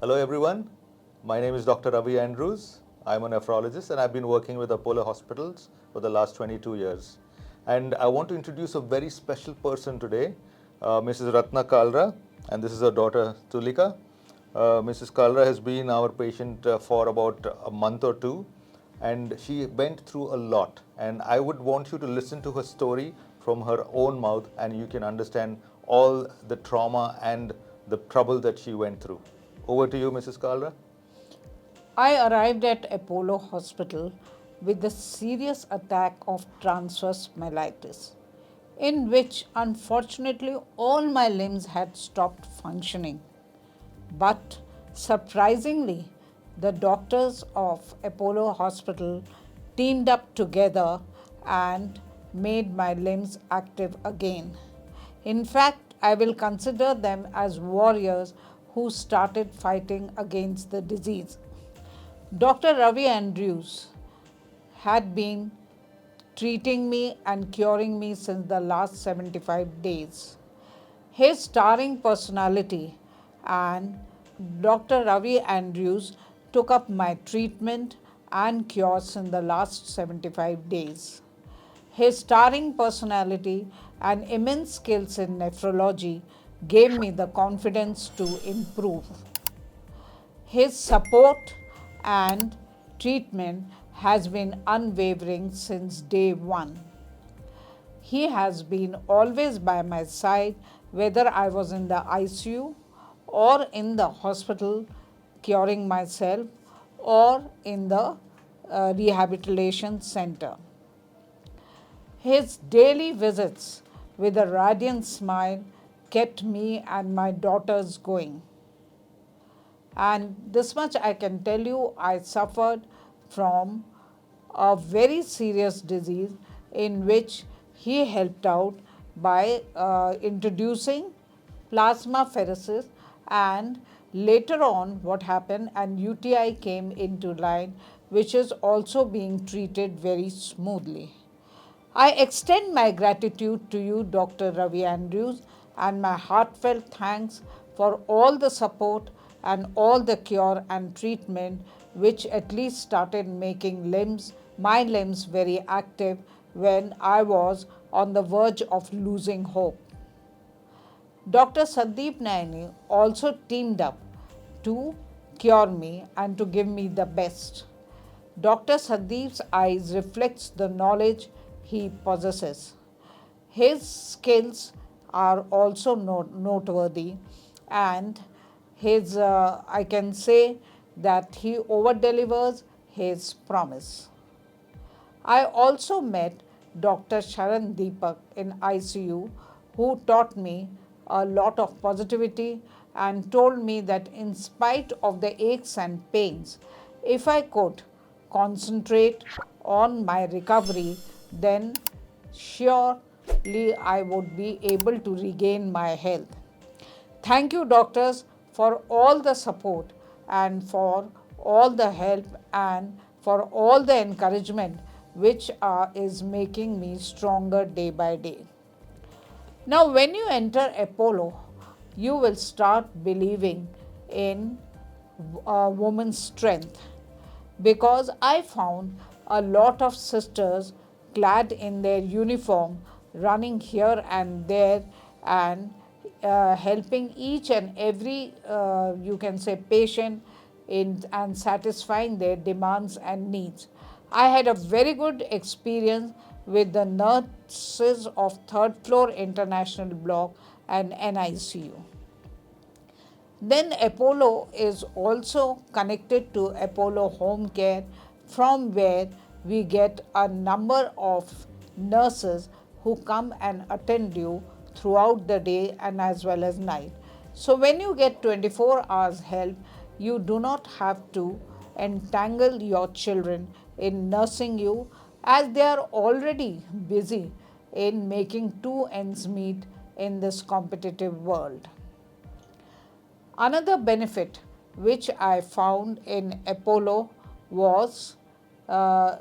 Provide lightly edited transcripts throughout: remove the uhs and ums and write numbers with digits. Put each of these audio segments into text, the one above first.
Hello everyone, my name is Dr. Ravi Andrews. I'm a nephrologist and I've been working with Apollo Hospitals for the last 22 years. And I want to introduce a very special person today, Mrs. Kalra, and this is her daughter Tulika. Mrs. Kalra has been our patient for about a month or two, and she went through a lot. And I would want you to listen to her story from her own mouth, and you can understand all the trauma and the trouble that she went through. Over to you, Mrs. Kalra. I arrived at Apollo Hospital with the serious attack of transverse myelitis, in which unfortunately all my limbs had stopped functioning. But surprisingly, the doctors of Apollo Hospital teamed up together and made my limbs active again. In fact, I will consider them as warriors who started fighting against the disease. Dr. Ravi Andrews had been treating me and curing me since the last 75 days. His starring personality and Dr. Ravi Andrews took up my treatment and cures in the last 75 days. His starring personality and immense skills in nephrology gave me the confidence to improve. His support and treatment has been unwavering since day one. He has been always by my side, whether I was in the ICU or in the hospital curing myself or in the rehabilitation center. His daily visits with a radiant smile kept me and my daughters going. And this much I can tell you, I suffered from a very serious disease in which he helped out by introducing plasmapheresis, and later on what happened, and UTI came into line, which is also being treated very smoothly. I extend my gratitude to you, Dr. Ravi Andrews, and my heartfelt thanks for all the support and all the cure and treatment which at least started making my limbs very active when I was on the verge of losing hope. Dr. Sandeep Nayani also teamed up to cure me and to give me the best. Dr. Sandeep's eyes reflects the knowledge he possesses. His skills are also noteworthy, and I can say that he over delivers his promise. I also met Dr. Sharan Deepak in ICU, who taught me a lot of positivity and told me that in spite of the aches and pains, if I could concentrate on my recovery, then surely I would be able to regain my health. Thank you, doctors, for all the support and for all the help and for all the encouragement which is making me stronger day by day. Now, when you enter Apollo, you will start believing in a woman's strength, because I found a lot of sisters clad in their uniform running here and there and helping each and every, you can say, patient and satisfying their demands and needs. I had a very good experience with the nurses of third floor international block and NICU. Then Apollo is also connected to Apollo Home Care, from where we get a number of nurses who come and attend you throughout the day and as well as night. So when you get 24 hours help, you do not have to entangle your children in nursing you, as they are already busy in making two ends meet in this competitive world. Another benefit which I found in Apollo was the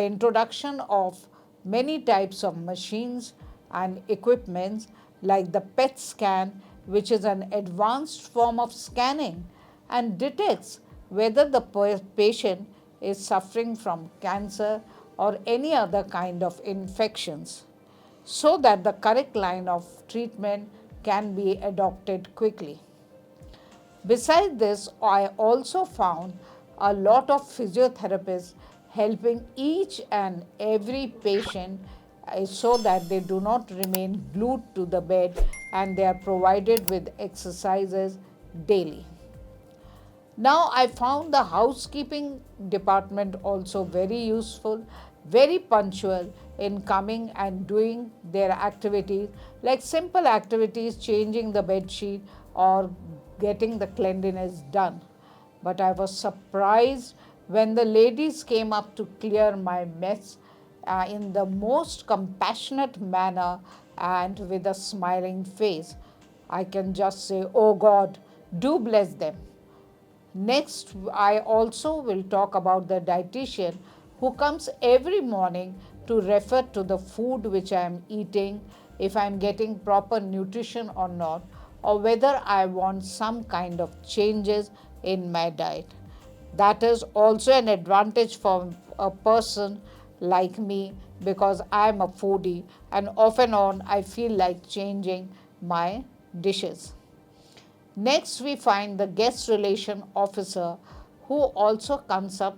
introduction of many types of machines and equipments like the PET scan, which is an advanced form of scanning, and detects whether the patient is suffering from cancer or any other kind of infections, so that the correct line of treatment can be adopted quickly. Besides this, I also found a lot of physiotherapists helping each and every patient so that they do not remain glued to the bed and they are provided with exercises daily. Now, I found the housekeeping department also very useful, very punctual in coming and doing their activities, like simple activities, changing the bed sheet or getting the cleanliness done. But I was surprised when the ladies came up to clear my mess in the most compassionate manner and with a smiling face. I can just say, oh God, do bless them. Next, I also will talk about the dietitian who comes every morning to refer to the food which I am eating, if I am getting proper nutrition or not, or whether I want some kind of changes in my diet. That is also an advantage for a person like me because I am a foodie and off and on I feel like changing my dishes. Next, we find the guest relation officer who also comes up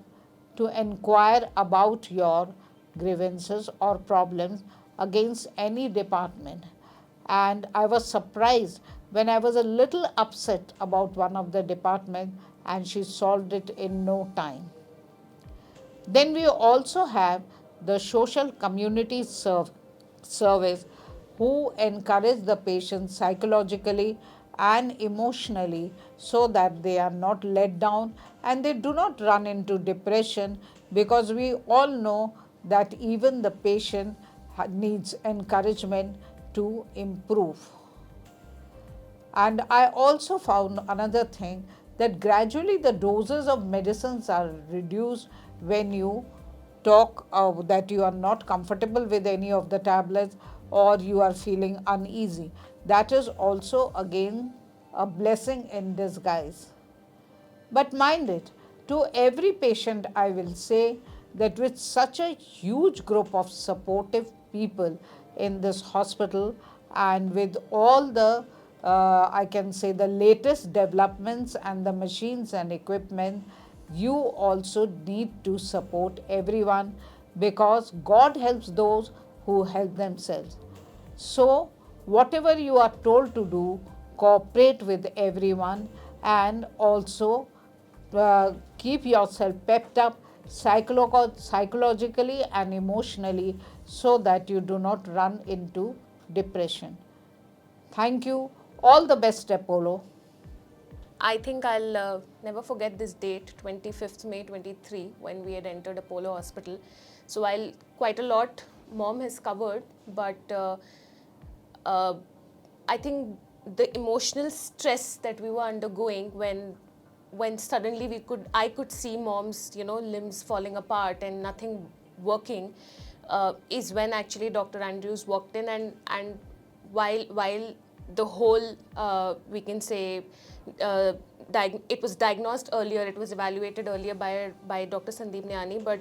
to inquire about your grievances or problems against any department. And I was surprised when I was a little upset about one of the departments and she solved it in no time. Then we also have the social community service who encourage the patient psychologically and emotionally so that they are not let down and they do not run into depression, because we all know that even the patient needs encouragement to improve. And I also found another thing, that gradually the doses of medicines are reduced when you talk that you are not comfortable with any of the tablets or you are feeling uneasy. That is also again a blessing in disguise. But mind it, to every patient I will say that with such a huge group of supportive people in this hospital and with all the I can say the latest developments and the machines and equipment, you also need to support everyone because God helps those who help themselves. So, whatever you are told to do, cooperate with everyone and also keep yourself pepped up psychologically and emotionally so that you do not run into depression. Thank you. All the best, Apollo. I think I'll never forget this date, 25th May 23, when we had entered Apollo Hospital. So while quite a lot Mom has covered, but I think the emotional stress that we were undergoing when suddenly I could see Mom's limbs falling apart and nothing working, is when actually Dr. Andrews walked in and while the whole we can say it was diagnosed earlier, it was evaluated earlier by Dr. Sandeep Nayani, but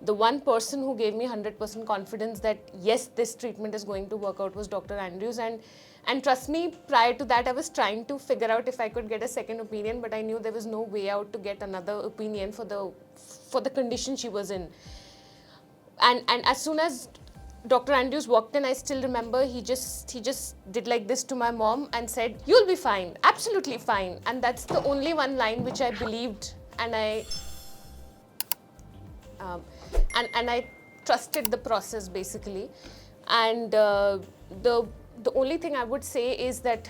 the one person who gave me 100% confidence that yes, this treatment is going to work out was Dr. Andrews. And trust me, prior to that I was trying to figure out if I could get a second opinion, but I knew there was no way out to get another opinion for the condition she was in. And as soon as Dr. Andrews walked in, I still remember he just did like this to my mom and said, "You'll be fine, absolutely fine." And that's the only one line which I believed, and I trusted the process basically. And the only thing I would say is that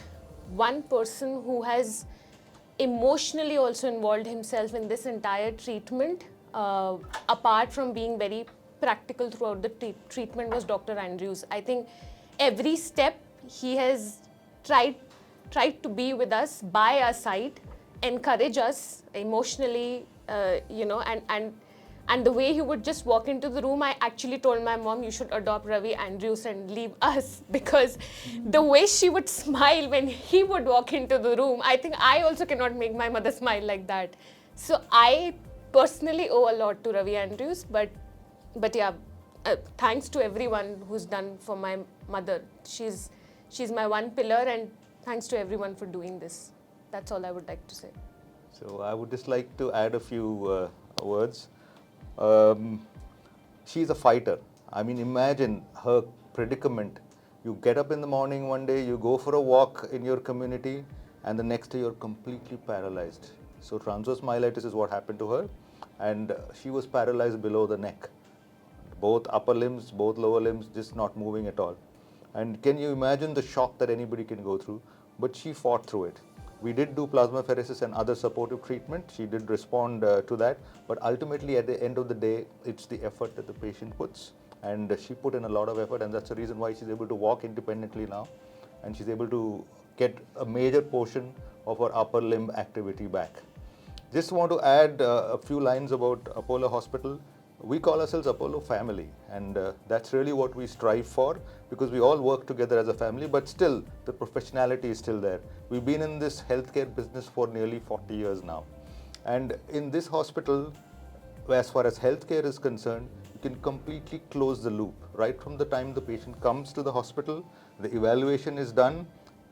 one person who has emotionally also involved himself in this entire treatment, apart from being very practical throughout the treatment, was Dr. Andrews. I think every step he has tried to be with us, by our side, encourage us emotionally, and And the way he would just walk into the room, I actually told my mom, you should adopt Ravi Andrews and leave us, because the way she would smile when he would walk into the room, I think I also cannot make my mother smile like that. So I personally owe a lot to Ravi Andrews, but yeah, thanks to everyone who's done for my mother. She's my one pillar, and thanks to everyone for doing this. That's all I would like to say. So I would just like to add a few words. She's a fighter. I mean, imagine her predicament. You get up in the morning one day, you go for a walk in your community, and the next day you're completely paralyzed. So transverse myelitis is what happened to her, and she was paralyzed below the neck. Both upper limbs, both lower limbs, just not moving at all. And can you imagine the shock that anybody can go through? But she fought through it. We did do plasmapheresis and other supportive treatment. She did respond to that. But ultimately, at the end of the day, it's the effort that the patient puts. And she put in a lot of effort, and that's the reason why she's able to walk independently now. And she's able to get a major portion of her upper limb activity back. Just want to add a few lines about Apollo Hospital. We call ourselves Apollo family, and that's really what we strive for, because we all work together as a family, but still the professionality is still there. We've been in this healthcare business for nearly 40 years now, and in this hospital, as far as healthcare is concerned, you can completely close the loop. Right from the time the patient comes to the hospital, the evaluation is done,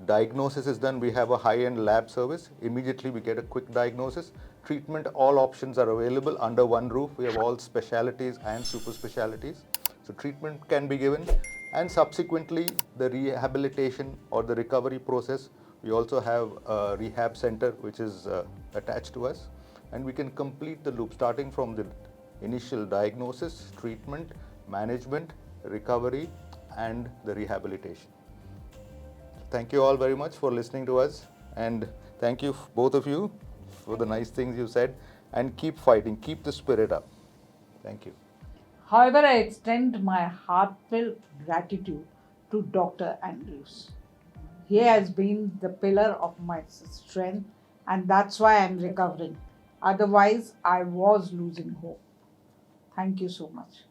diagnosis is done. We have a high-end lab service. Immediately we get a quick diagnosis. Treatment, all options are available under one roof. We have all specialities and super specialities. So treatment can be given, and subsequently the rehabilitation or the recovery process, we also have a rehab center which is attached to us, and we can complete the loop starting from the initial diagnosis, treatment, management, recovery, and the rehabilitation. Thank you all very much for listening to us, and thank you both of you for the nice things you said, and keep fighting, keep the spirit up. Thank you. However, I extend my heartfelt gratitude to Dr. Andrews. He has been the pillar of my strength, and that's why I'm recovering. Otherwise, I was losing hope. Thank you so much.